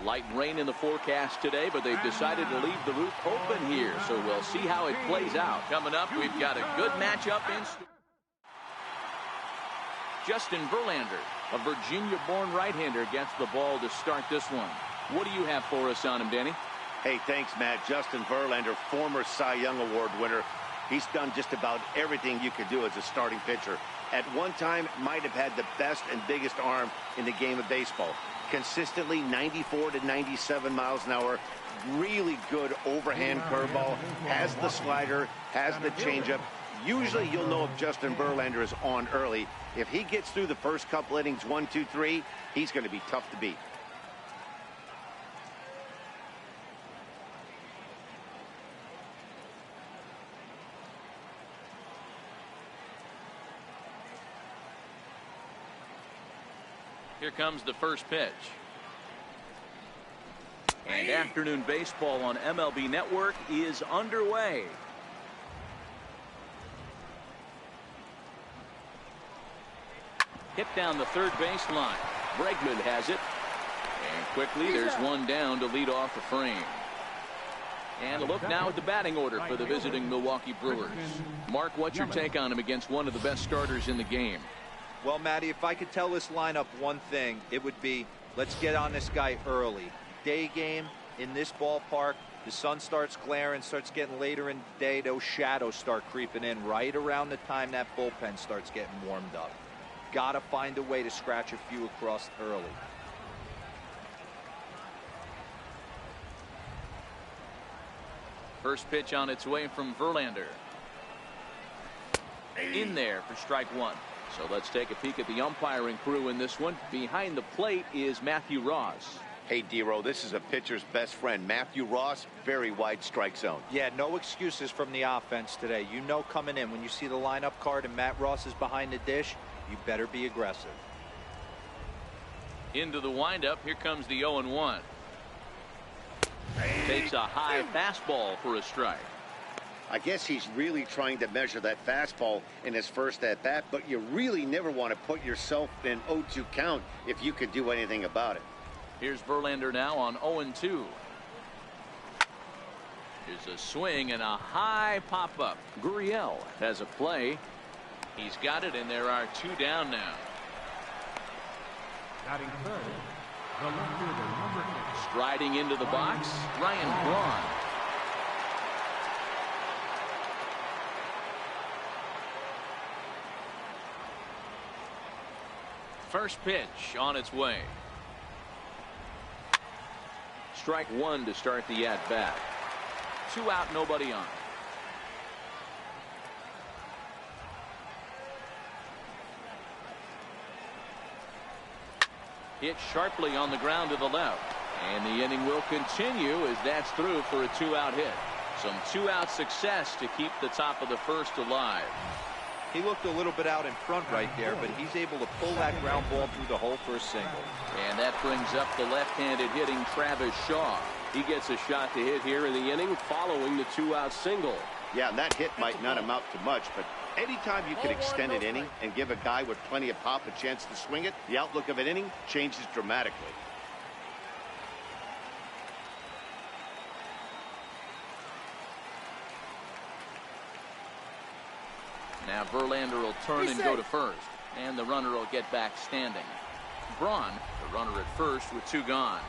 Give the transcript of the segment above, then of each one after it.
Light rain in the forecast today, but they've decided to leave the roof open here, so we'll see how it plays out. Coming up, we've got a good matchup in store. Justin Verlander, a Virginia-born right-hander, gets the ball to start this one. What do you have for us on him, Danny? Hey, thanks, Matt. Justin Verlander, former Cy Young Award winner. He's done just about everything you could do as a starting pitcher. At one time, might have had the best and biggest arm in the game of baseball. Consistently 94 to 97 miles an hour. Really good overhand curveball. Has the slider, has the changeup. Usually you'll know if Justin Verlander is on early. If he gets through the first couple innings, 1, 2, 3, he's going to be tough to beat. Here comes the first pitch. And afternoon baseball on MLB Network is underway. Hit down the third baseline. Bregman has it. And quickly there's one down to lead off the frame. And a look now at the batting order for the visiting Milwaukee Brewers. Mark, what's your take on him against one of the best starters in the game? Well, Matty, if I could tell this lineup one thing, it would be let's get on this guy early. Day game in this ballpark, the sun starts glaring, starts getting later in the day, those shadows start creeping in right around the time that bullpen starts getting warmed up. Got to find a way to scratch a few across early. First pitch on its way from Verlander. In there for strike one. So let's take a peek at the umpiring crew in this one. Behind the plate is Matthew Ross. Hey, D-Row, this is a pitcher's best friend. Matthew Ross, very wide strike zone. Yeah, no excuses from the offense today. You know coming in, when you see the lineup card and Matt Ross is behind the dish, you better be aggressive. Into the windup, here comes the 0-1. Takes a high fastball for a strike. I guess he's really trying to measure that fastball in his first at-bat, but you really never want to put yourself in an 0-2 count if you could do anything about it. Here's Verlander now on 0-2. Here's a swing and a high pop-up. Gurriel has a play. He's got it, and there are two down now. Striding into the box, Ryan Braun. First pitch on its way. Strike one to start the at-bat. 2 out, nobody on. Hit sharply on the ground to the left. And the inning will continue as that's through for a 2-out hit. Some 2-out success to keep the top of the first alive. He looked a little bit out in front right there, but he's able to pull that ground ball through the hole for a single. And that brings up the left-handed hitting Travis Shaw. He gets a shot to hit here in the inning following the 2-out single. Yeah, and that hit might not amount to much, but anytime you can extend an inning and give a guy with plenty of pop a chance to swing it, the outlook of an inning changes dramatically. Now Verlander will turn and go to first, and the runner will get back standing. Braun, the runner at first with 2 gone.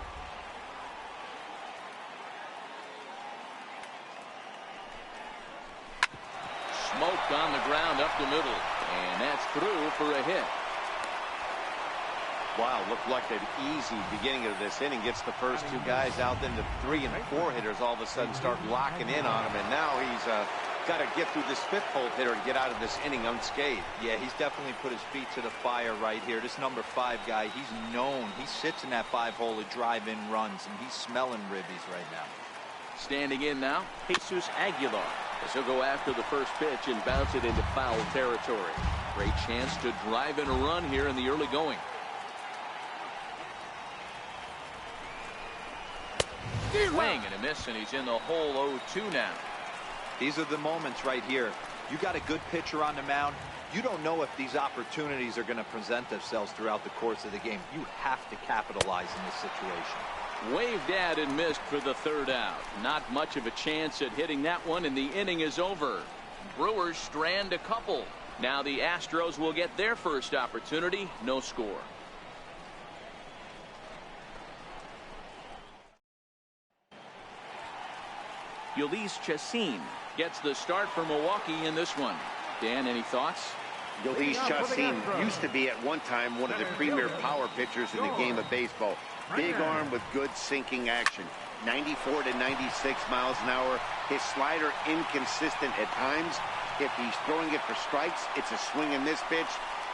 Smoked on the ground up the middle, and that's through for a hit. Wow, looked like an easy beginning of this inning. Gets the first 2 guys out, then the 3 and 4 hitters all of a sudden start locking in on him, and now he's got to get through this 5th hole hitter and get out of this inning unscathed. Yeah, he's definitely put his feet to the fire right here. This number 5 guy, he's known. He sits in that 5-hole to drive in runs, and he's smelling ribbies right now. Standing in now, Jesus Aguilar, as he'll go after the first pitch and bounce it into foul territory. Great chance to drive in a run here in the early going. Swing and a miss, and he's in the hole 0-2 now. These are the moments right here. You got a good pitcher on the mound. You don't know if these opportunities are going to present themselves throughout the course of the game. You have to capitalize in this situation. Waved at and missed for the third out. Not much of a chance at hitting that one, and the inning is over. Brewers strand a couple. Now the Astros will get their first opportunity. No score. Ulysses Chacin gets the start for Milwaukee in this one. Dan, any thoughts? Ulysses Chacin used to be at one time one of the premier power pitchers in the game of baseball. Big arm with good sinking action. 94 to 96 miles an hour. His slider inconsistent at times. If he's throwing it for strikes, it's a swing and miss pitch.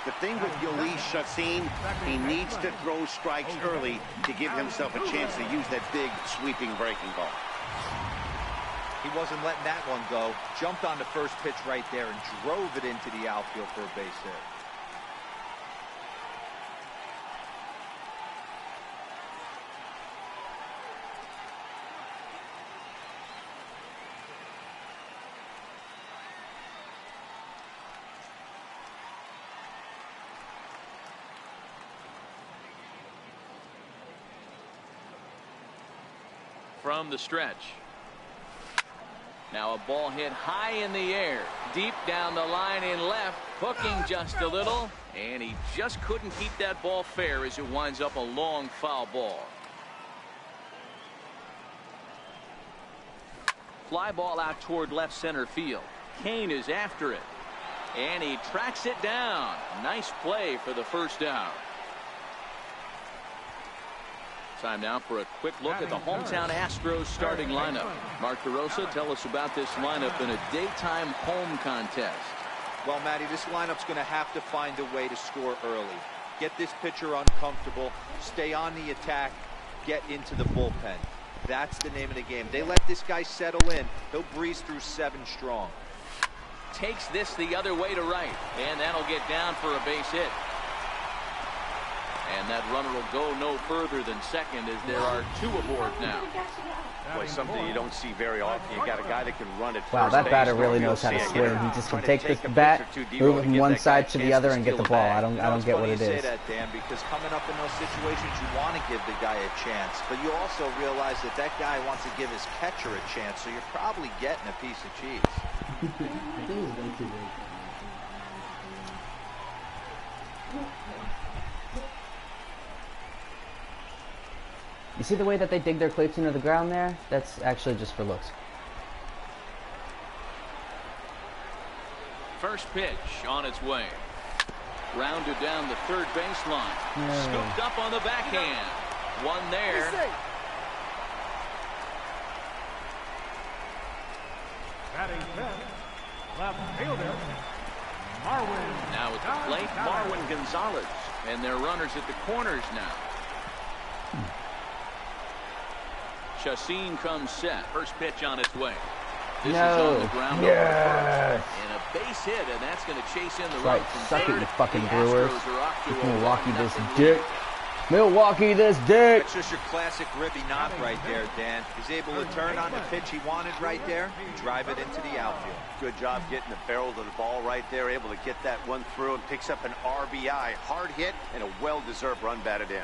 The thing with Ulysses Chacin, he needs to throw strikes early to give himself a chance to use that big sweeping breaking ball. He wasn't letting that one go. Jumped on the first pitch right there and drove it into the outfield for a base hit. From the stretch. Now a ball hit high in the air, deep down the line in left, hooking just a little, and he just couldn't keep that ball fair as it winds up a long foul ball. Fly ball out toward left center field. Kane is after it, and he tracks it down. Nice play for the first out. Time now for a quick look at the hometown Astros starting lineup. Mark DeRosa, tell us about this lineup in a daytime home contest. Well, Matty, this lineup's going to have to find a way to score early. Get this pitcher uncomfortable, stay on the attack, get into the bullpen. That's the name of the game. They let this guy settle in, he'll breeze through 7 strong. Takes this the other way to right, and that'll get down for a base hit. And that runner will go no further than second as there are 2 aboard now. Boy, something you don't see very often. You got a guy that can run it. Wow, that batter really knows how to swing. He just can take this bat, move it from one side to the other, and get the ball. I don't get what it is. You say that, Dan, because coming up in those situations, you want to give the guy a chance, but you also realize that that guy wants to give his catcher a chance, so you're probably getting a piece of cheese. You see the way that they dig their cleats into the ground there? That's actually just for looks. First pitch on its way. Rounded down the third baseline. No. Scooped up on the backhand. One there. Batting left fielder Marwin. Now at the plate, Marwin Gonzalez. And their runners at the corners now. Chacin comes set. First pitch on its way. This is on the ground over first. And a base hit, and that's going to chase in the run from Suck third. it, you fucking The Brewers. Astros are off to a Milwaukee this 1-0 dick. lead. Milwaukee this dick. That's just your classic ribby knock right there, Dan. He's able to turn on the pitch he wanted right there and drive it into the outfield. Good job getting the barrel to the ball right there. Able to get that one through and picks up an RBI. Hard hit and a well-deserved run batted in.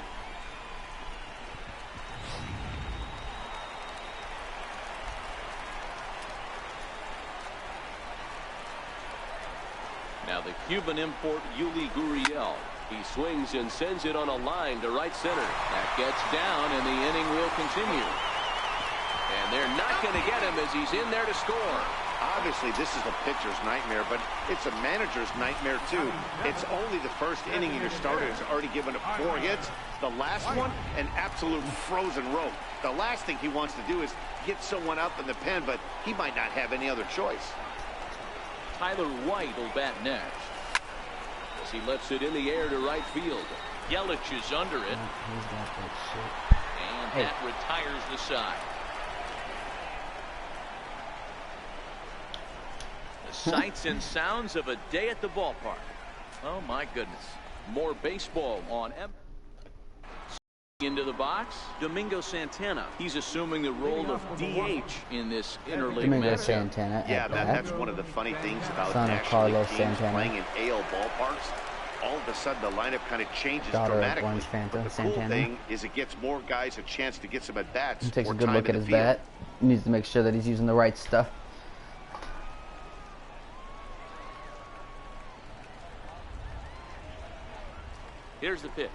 Now the Cuban import Yuli Gurriel. He swings and sends it on a line to right center. That gets down, and the inning will continue. And they're not going to get him as he's in there to score. Obviously, this is a pitcher's nightmare, but it's a manager's nightmare, too. It's only the first inning, and your starter has already given up 4 hits. The last one, an absolute frozen rope. The last thing he wants to do is get someone up in the pen, but he might not have any other choice. Tyler White will bat next. As he lets it in the air to right field. Yelich is under it. And that retires the side. The sights and sounds of a day at the ballpark. Oh my goodness. More baseball on into the box. Domingo Santana. He's assuming the role of DH in this interleague Domingo matchup. Santana. Yeah, that's one of the funny things about Son of National Carlos League teams Santana. playing in AL ballparks. all of a sudden the lineup kind of changes Daughter of dramatically. Orange Fanta, But the cool Santana. thing is it gets more guys a chance to get some at-bats. He takes a more good time look in at the his field. bat. He needs to make sure that he's using the right stuff. Here's the pitch.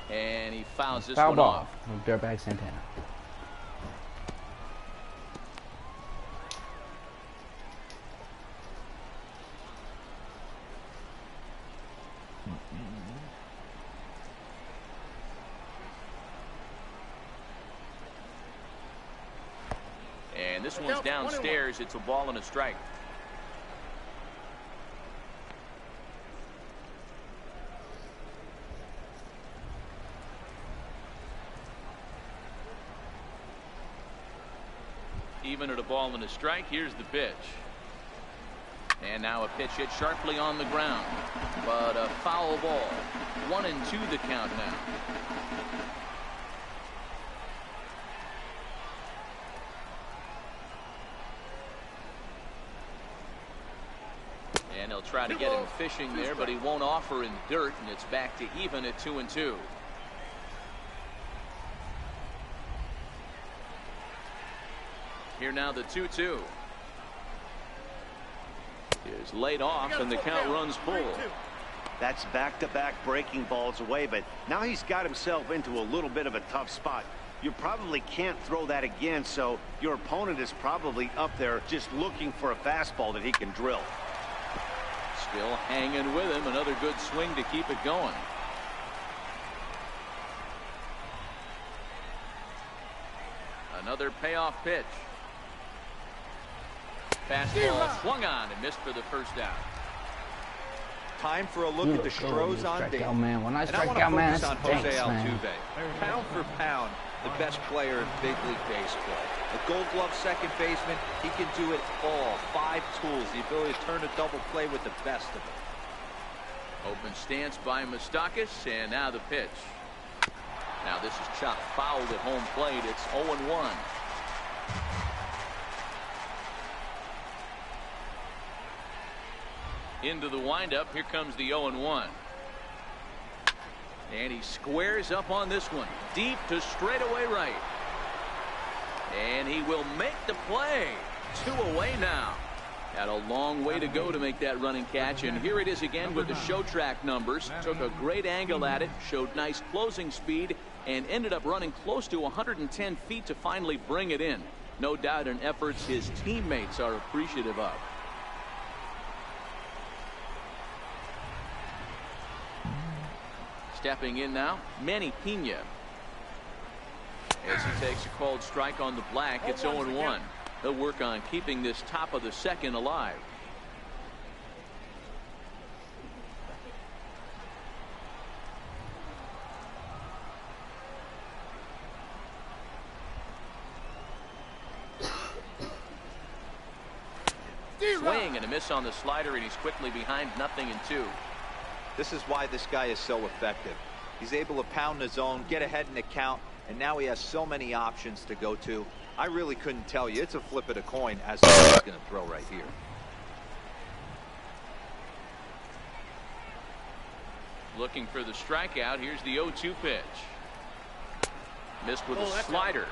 And he fouls this Foul one ball off. from Dirtbag Santana. And this one's downstairs. It's a ball and a strike. Even at a ball and a strike, here's the pitch. And now a pitch hit sharply on the ground. But a foul ball. 1-2 the count now. And he'll try to get him fishing there, but he won't offer in dirt, and it's back to even at 2-2. Here now the 2-2 is laid off, and the count runs full. That's back-to-back breaking balls away, but now he's got himself into a little bit of a tough spot. You probably can't throw that again, so your opponent is probably up there just looking for a fastball that he can drill. Still hanging with him. Another good swing to keep it going. Another payoff pitch. Fastball swung on and missed for the first out. Time for a look at the Stros on base. Man. When I And I strike want to out, man, focus on that Jose stinks, man. Altuve. Pound for pound, the best player in Big League Baseball. A Gold Glove second baseman, he can do it all. 5 tools, the ability to turn a double play with the best of it. Open stance by Moustakas, and now the pitch. Now this is chopped foul at home plate. It's 0-1. Into the windup. Here comes the 0-1. And he squares up on this one. Deep to straightaway right. And he will make the play. 2 away now. Had a long way to go to make that running catch. And here it is again with the show track numbers. Took a great angle at it. Showed nice closing speed. And ended up running close to 110 feet to finally bring it in. No doubt an efforts his teammates are appreciative of. Stepping in now, Manny Pena. As he takes a called strike on the black, it's 0-1. They'll work on keeping this top of the second alive. Swing and a miss on the slider, and he's quickly behind 0-2. This is why this guy is so effective. He's able to pound the zone, get ahead in the count, and now he has so many options to go to. I really couldn't tell you. It's a flip of the coin as to who he's going to throw right here. Looking for the strikeout. Here's the 0-2 pitch. Missed with a slider.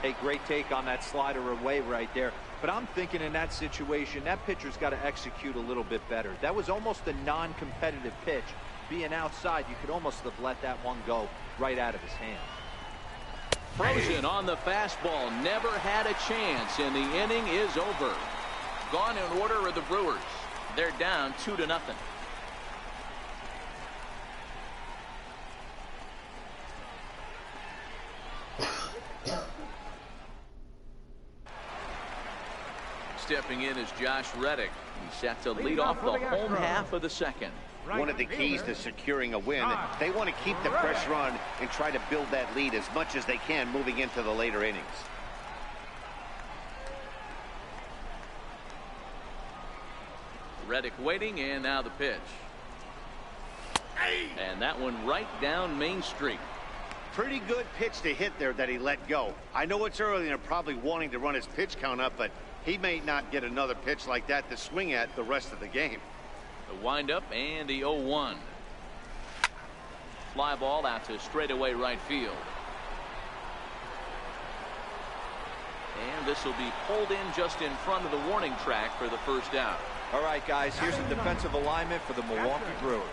Hey, great take on that slider away right there. But I'm thinking in that situation, that pitcher's got to execute a little bit better. That was almost a non-competitive pitch. Being outside, you could almost have let that one go right out of his hand. Frozen on the fastball. Never had a chance, and the inning is over. Gone in order are the Brewers. They're down 2-0. Stepping in is Josh Reddick. He's set to lead off the home half of the second. One of the keys to securing a win, they want to keep the pressure on and try to build that lead as much as they can moving into the later innings. Reddick waiting, and now the pitch. And that one right down Main Street. Pretty good pitch to hit there that he let go. I know it's early and they're probably wanting to run his pitch count up, but He may not get another pitch like that to swing at the rest of the game. The windup and the 0-1. Fly ball out to straightaway right field. And this will be pulled in just in front of the warning track for the first out. All right, guys, here's a defensive alignment for the Milwaukee Brewers.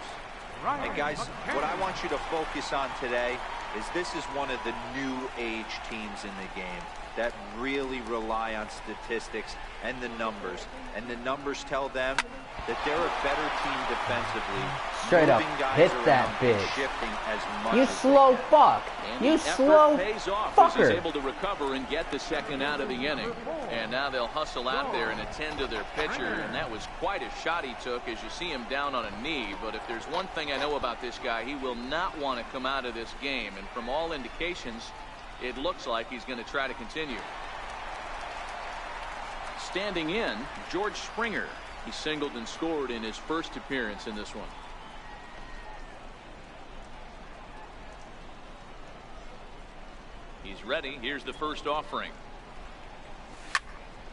And guys, what I want you to focus on today is this is one of the new age teams in the game that really rely on statistics and the numbers. And the numbers tell them that they're a better team defensively. Straight up, hit that bitch. You slow fuck. You slow fucker. He's able to recover and get the second out of the inning. And now they'll hustle out there and attend to their pitcher. And that was quite a shot he took as you see him down on a knee. But if there's one thing I know about this guy, he will not want to come out of this game. And from all indications, it looks like he's going to try to continue. Standing in, George Springer. He singled and scored in his first appearance in this one. He's ready. Here's the first offering.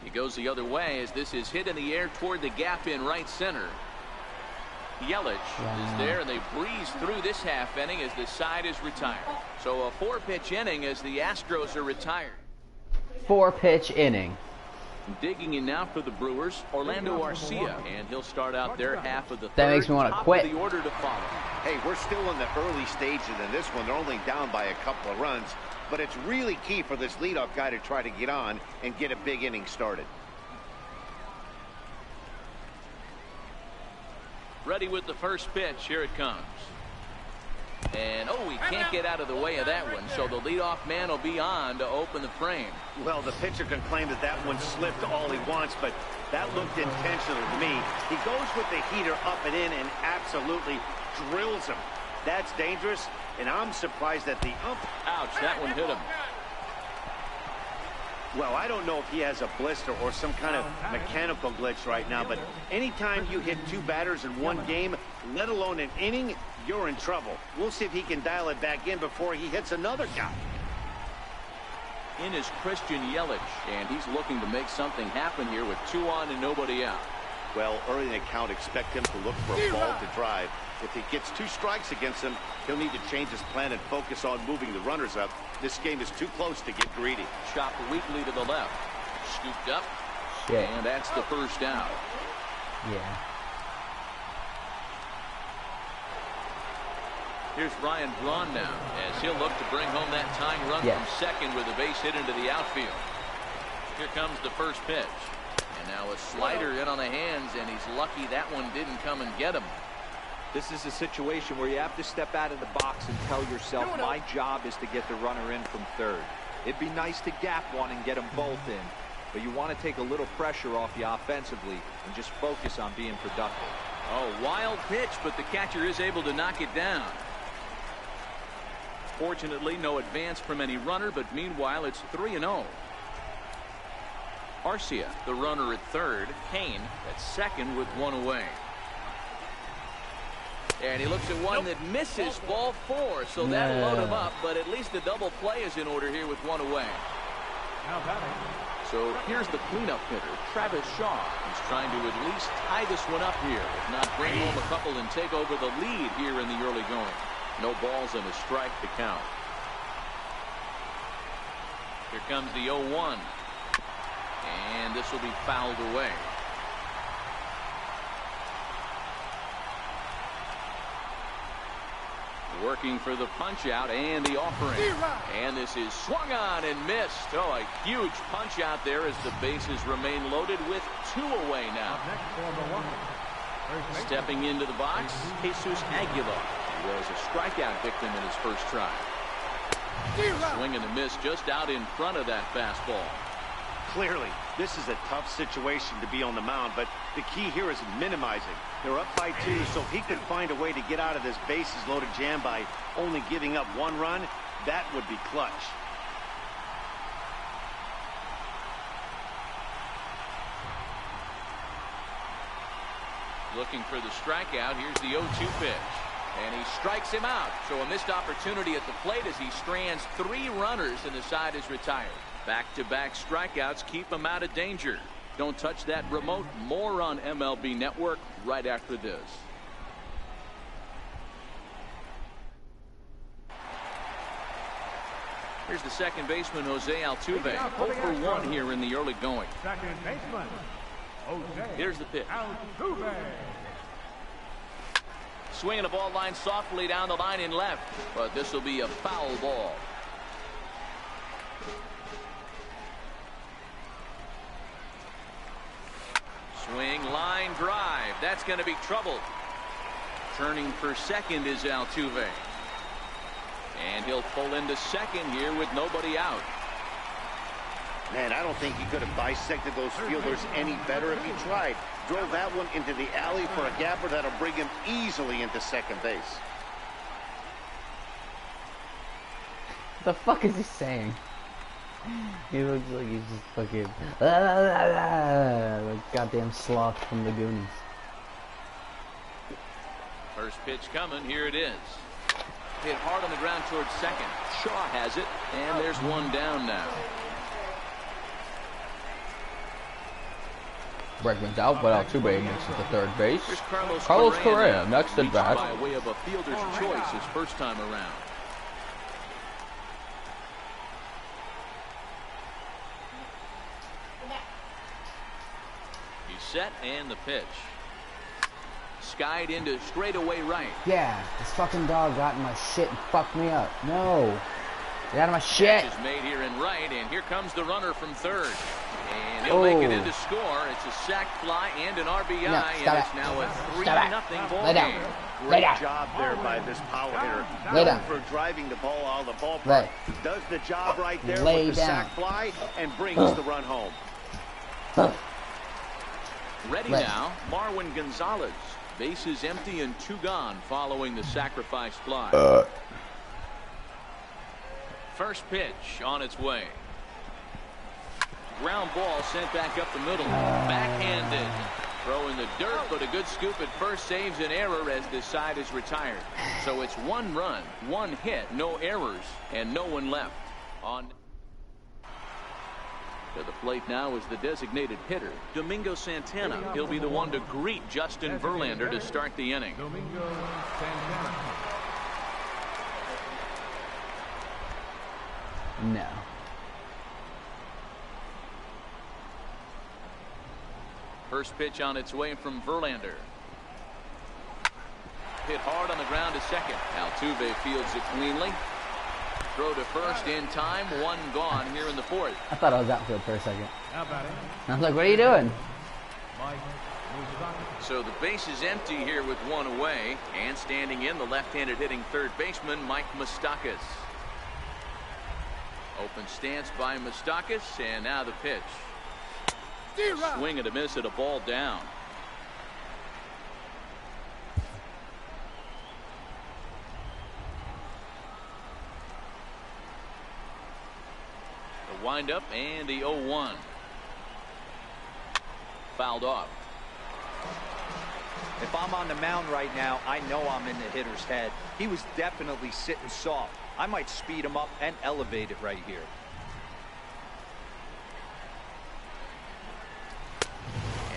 He goes the other way as this is hit in the air toward the gap in right center. Yelich is there, and they breeze through this half inning as the side is retired. So a 4-pitch inning as the Astros are retired. 4-pitch inning. Digging in now for the Brewers, Orlando Arcia, and he'll start out their half of the third. That makes me want to quit. The order to follow. Hey, we're still in the early stages in this one. They're only down by a couple of runs, but it's really key for this leadoff guy to try to get on and get a big inning started. Ready with the first pitch. Here it comes. And, oh, he can't get out of the way of that one, so the leadoff man will be on to open the frame. Well, the pitcher can claim that that one slipped all he wants, but that looked intentional to me. He goes with the heater up and in and absolutely drills him. That's dangerous, and I'm surprised that the ump... Ouch, that one hit him. Well, I don't know if he has a blister or some kind of mechanical glitch right now, but anytime you hit 2 batters in one game, let alone an inning, you're in trouble. We'll see if he can dial it back in before he hits another guy. In is Christian Yelich, and he's looking to make something happen here with 2 on and nobody out. Well, early in the count, expect him to look for a ball to drive. If he gets 2 strikes against him, he'll need to change his plan and focus on moving the runners up. This game is too close to get greedy. Chopped weakly to the left. Scooped up. Shit. And that's the first out. Yeah. Here's Ryan Braun now as he'll look to bring home that tying run from second with a base hit into the outfield. Here comes the first pitch. And now a slider in on the hands, and he's lucky that one didn't come and get him. This is a situation where you have to step out of the box and tell yourself, my job is to get the runner in from third. It'd be nice to gap one and get them both in, but you want to take a little pressure off you offensively and just focus on being productive. Oh, wild pitch, but the catcher is able to knock it down. Fortunately, no advance from any runner, but meanwhile, it's 3-0. Arcia, the runner at third. Kane at second with 1 away. And he looks at one that misses, ball 4, so that'll load him up, but at least the double play is in order here with 1 away. So here's the cleanup hitter, Travis Shaw. He's trying to at least tie this one up here, if not bring home a couple and take over the lead here in the early going. No balls and a strike to count. Here comes the 0-1. And this will be fouled away. Working for the punch out and the offering. And this is swung on and missed. Oh, a huge punch out there as the bases remain loaded with 2 away now. Stepping into the box, Jesus Aguilar. He was a strikeout victim in his first try. Swing and a miss just out in front of that fastball. Clearly, this is a tough situation to be on the mound, but the key here is minimizing. They're up by 2, so if he could find a way to get out of this bases loaded jam by only giving up 1 run, that would be clutch. Looking for the strikeout. Here's the 0-2 pitch. And he strikes him out. So a missed opportunity at the plate as he strands 3 runners and the side is retired. Back-to-back strikeouts keep him out of danger. Don't touch that remote. More on MLB Network right after this. Here's the second baseman, Jose Altuve. 0 for 1 here in the early going. Second baseman, Jose Here's the pitch. Altuve. Swinging the ball line softly down the line in left, but this will be a foul ball. Swing, line drive. That's going to be trouble. Turning for second is Altuve. And he'll pull into second here with nobody out. Man, I don't think he could have bisected those fielders any better if he tried. Drove that one into the alley for a gapper that'll bring him easily into second base. The fuck is he saying? He looks like he's just fucking like goddamn sloth from the Goonies. First pitch coming. Here it is. Hit hard on the ground towards second. Shaw has it, and there's one down now. Bregman's out, but Altuve makes it to third base. Here's Carlos Correa next at bat. By way of a fielder's choice his first time around. He's set, and the pitch. Skied into straightaway right. Yeah, this fucking dog got in my shit and fucked me up. No. Get out of my shit. Catch is made here in right, and here comes the runner from third. And he'll make it into score. It's a sac fly and an RBI, No, and it's now a 3-0 ball game. Great job there by this power hitter. Known for driving the ball out of the ballpark. Does the job right there with the sac fly and brings the run home. Ready now, Marwin Gonzalez. Bases empty and 2 gone following the sacrifice fly. First pitch on its way. Ground ball sent back up the middle. Backhanded. Throw in the dirt, but a good scoop at first saves an error as this side is retired. So it's 1 run, 1 hit, no errors, and no one left. On to the plate now is the designated hitter, Domingo Santana. He'll be the one to greet Justin Verlander to start the inning. Domingo Santana. No. First pitch on its way from Verlander. Hit hard on the ground to second. Altuve fields it cleanly. Throw to first in time. 1 gone here in the 4th. I thought I was outfield for a second. Now batting, I was like, what are you doing? Mike Moustakas. So the base is empty here with 1 away. And standing in, the left-handed hitting third baseman, Mike Moustakas. Open stance by Moustakas, and now the pitch. Swing and a miss at a ball down. The windup and the 0-1. Fouled off. If I'm on the mound right now, I know I'm in the hitter's head. He was definitely sitting soft. I might speed him up and elevate it right here.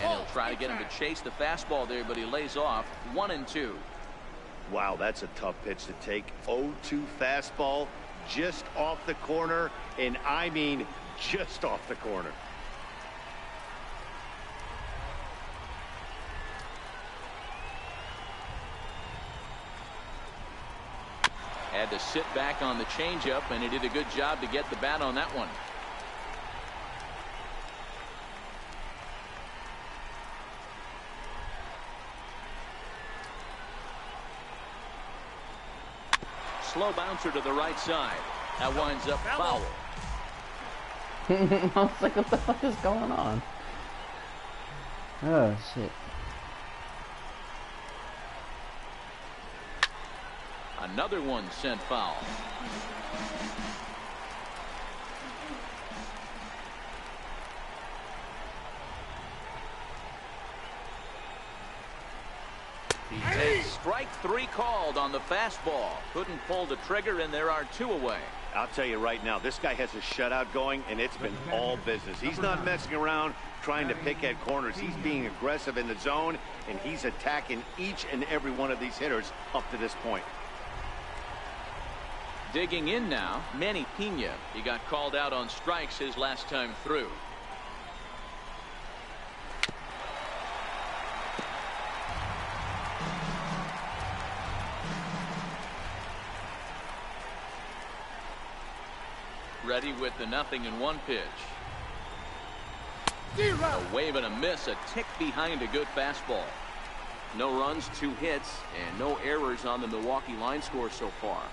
And he'll try to get him to chase the fastball there, but he lays off. 1-2. Wow, that's a tough pitch to take. 0-2 fastball just off the corner, and I mean just off the corner. Had to sit back on the changeup, and he did a good job to get the bat on that one. Slow bouncer to the right side. That winds up foul. I was like, what the fuck is going on? Oh, shit. Another one sent foul. He takes strike 3 called on the fastball. Couldn't pull the trigger, and there are 2 away. I'll tell you right now, this guy has a shutout going, and it's been all business. He's not messing around trying to pick at corners. He's being aggressive in the zone, and he's attacking each and every one of these hitters up to this point. Digging in now, Manny Pena. He got called out on strikes his last time through. Ready with the 0-1 pitch. A wave and a miss, a tick behind a good fastball. No runs, 2 hits, and no errors on the Milwaukee line score so far.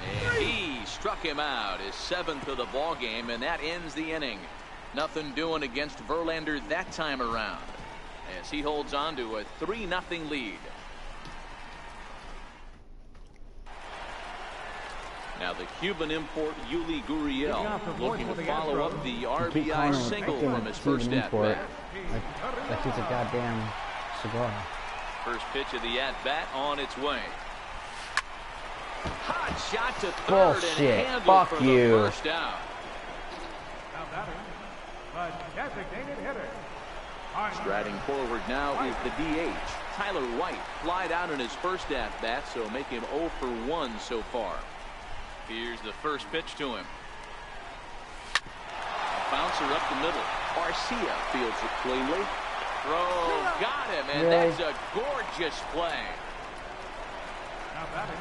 And he struck him out, his 7th of the ball game, and that ends the inning. Nothing doing against Verlander that time around, as he holds on to a 3-0 lead. Now the Cuban import Yuli Gurriel looking to follow up the RBI single from his first at-bat. That dude's a goddamn cigar. First pitch of the at-bat on its way. Hot shot to third. Bullshit. And handled Fuck for you. the first out. Now batting, the designated hitter. Striding forward now is the DH. Tyler White flied out in his first at-bat, so make him 0 for 1 so far. Here's the first pitch to him. A bouncer up the middle. Garcia fields it cleanly. Throw got him, and that's a gorgeous play. Now batting,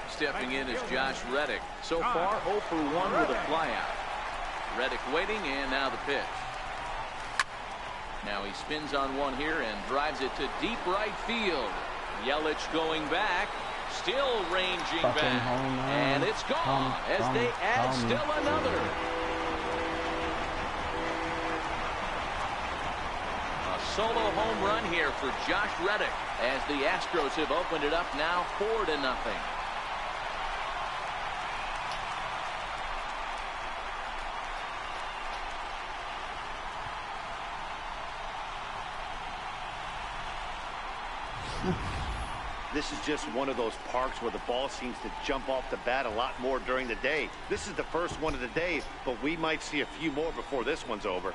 Stepping in is Josh Reddick. So far 0 for 1 with a flyout. Reddick waiting, and now the pitch. Now he spins on one here and drives it to deep right field. Yelich going back. Still ranging back, and it's gone as they add still another. A solo home run here for Josh Reddick as the Astros have opened it up now 4-0. This is just one of those parks where the ball seems to jump off the bat a lot more during the day. This is the first one of the day, but we might see a few more before this one's over.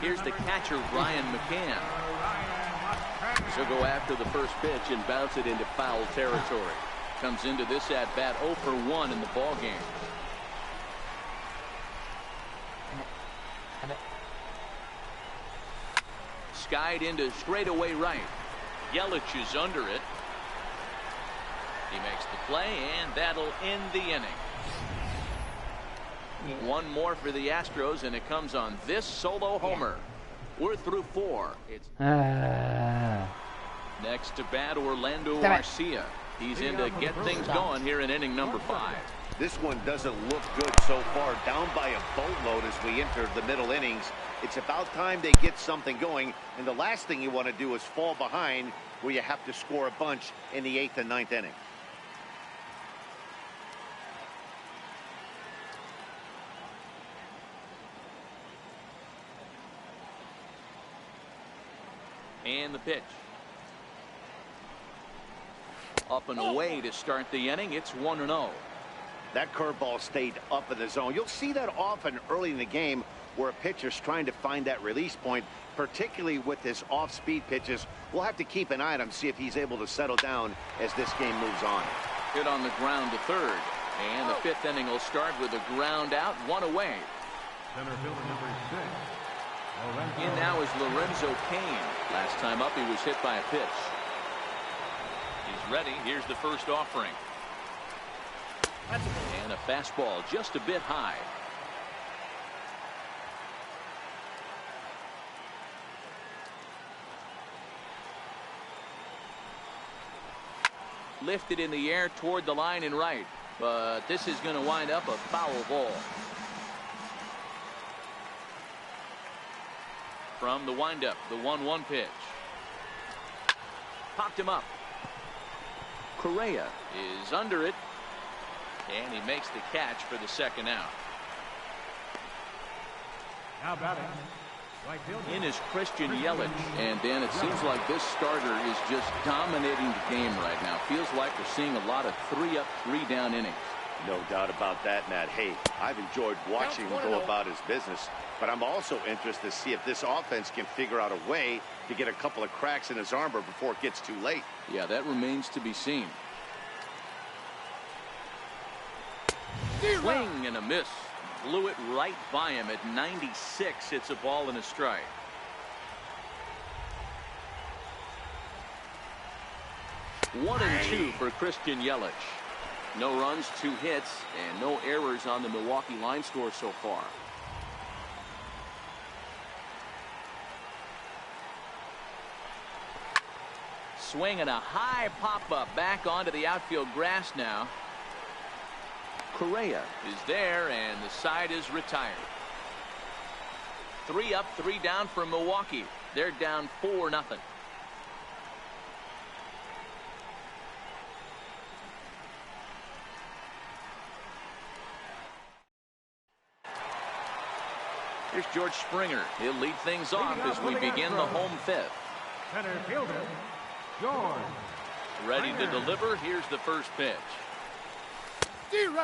Here's the catcher, Ryan McCann. So go after the first pitch and bounce it into foul territory. Comes into this at-bat 0 for 1 in the ball game. Skied into straightaway right. Yelich is under it. He makes the play, and that'll end the inning. One more for the Astros, and it comes on this solo homer. We're through 4. It's next to bat Orlando Garcia. He's in to get things going here in inning number 5. This one doesn't look good so far. Down by a boatload as we enter the middle innings. It's about time they get something going, and the last thing you want to do is fall behind where you have to score a bunch in the 8th and 9th inning. And the pitch. Up and away to start the inning. It's 1-0. That curveball stayed up in the zone. You'll see that often early in the game where a pitcher's trying to find that release point, particularly with his off-speed pitches. We'll have to keep an eye on him, see if he's able to settle down as this game moves on. Hit on the ground to third. And the 5th inning will start with a ground out, 1 away. center fielder number 6. In now is Lorenzo Cain. Last time up he was hit by a pitch. He's ready. Here's the first offering. And a fastball just a bit high. Lifted in the air toward the line and right, but this is going to wind up a foul ball. From the windup, the 1-1 pitch. Popped him up. Correa is under it, and he makes the catch for the second out. Now batting. Right fielder. In is Christian Yelich. And Dan, it seems like this starter is just dominating the game right now. Feels like we're seeing a lot of 3-up, 3-down innings. No doubt about that, Matt. Hey, I've enjoyed watching him go about his business, but I'm also interested to see if this offense can figure out a way to get a couple of cracks in his armor before it gets too late. Yeah, that remains to be seen. Swing and a miss. Blew it right by him at 96. It's a ball and a strike. One and two for Christian Yelich. No runs, 2 hits, and no errors on the Milwaukee line score so far. Swing and a high pop-up back onto the outfield grass now. Correa is there, and the side is retired. 3 up, 3 down for Milwaukee. They're down 4-0. Here's George Springer. He'll lead things off as we begin the home 5th. Center fielder, George. Ready to deliver. Here's the first pitch.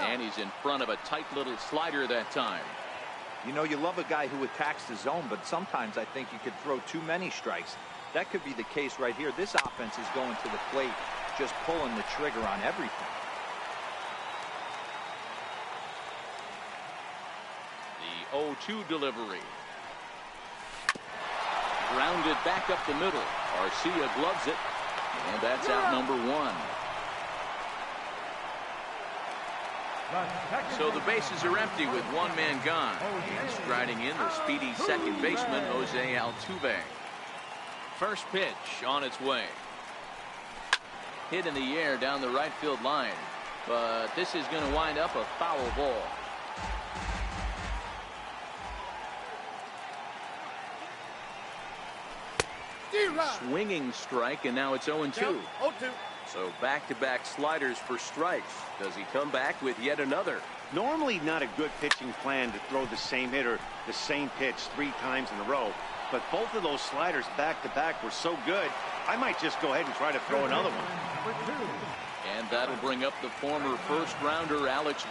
And he's in front of a tight little slider that time. You know, you love a guy who attacks the zone, but sometimes I think you could throw too many strikes. That could be the case right here. This offense is going to the plate, just pulling the trigger on everything. The 0-2 delivery. Grounded back up the middle. Garcia gloves it, and that's out number 1. So the bases are empty with 1 man gone. And striding in the speedy second baseman, Jose Altuve. First pitch on its way. Hit in the air down the right field line. But this is going to wind up a foul ball. Swinging strike, and now it's 0-2. So back-to-back sliders for strikes. Does he come back with yet another? Normally not a good pitching plan to throw the same hitter the same pitch 3 times in a row, but both of those sliders back-to-back were so good, I might just go ahead and try to throw another one. And that'll bring up the former first-rounder Alex